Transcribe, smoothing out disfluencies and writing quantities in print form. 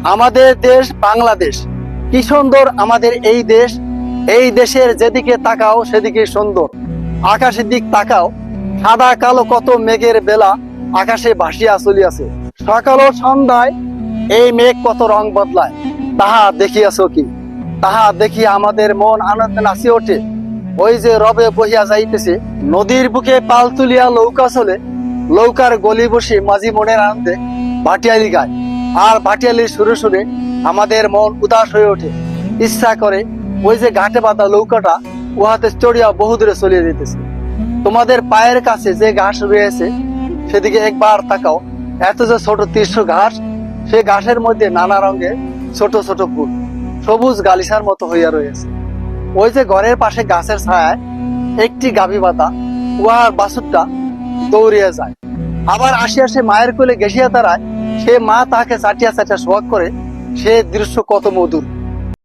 আমাদের দেশ বাংলাদেশ, কি সুন্দর আমাদের এই দেশ। এই দেশের যেদিকে তাকাও সেদিকে সুন্দর। আকাশের দিক তাকাও, সাদা কালো কত মেঘের বেলা আকাশে ভাসিয়া চলিয়াছে। সকাল ও সন্ধ্যায় এই মেঘ কত রং বদলায়, তাহা দেখিয়াছ কি? তাহা দেখিয়া আমাদের মন আনন্দে নাচি ওঠে। ওই যে রবে বহিয়া যাইতেছে, নদীর বুকে পাল তুলিয়া নৌকা চলে, নৌকার গলি বসে মাঝি মনের আনন্দে ভাটিয়ালি গায়। আর ভাটিয়ালির সুরে সুরে আমাদের মন উদাস হয়ে ওঠে। ইচ্ছা করে ওই যে ঘাটে বাঁধা নৌকাটা উহাতে চড়িয়া বহুদূরে চলিয়ে যেতেছে। তোমাদের পায়ের কাছে যে ঘাস রয়েছে সেদিকে একবার তাকাও। এত যে ছোট তীর্ষ ঘাস, সে ঘাসের মধ্যে নানা রঙের ছোট ছোট ফুল সবুজ গালিচার মতো হইয়া রয়েছে। ওই যে ঘরের পাশে গাছের ছায়ায় একটি গাভী বাঁধা, উহার বাছুরটা দৌড়িয়া যায়। আবার আসিয়া সে মায়ের কোলে গেসিয়া দাঁড়ায়। সে মা তাহাকে চাটিয়া চাটিয়া সোহাগ করে। সে দৃশ্য কত মধুর।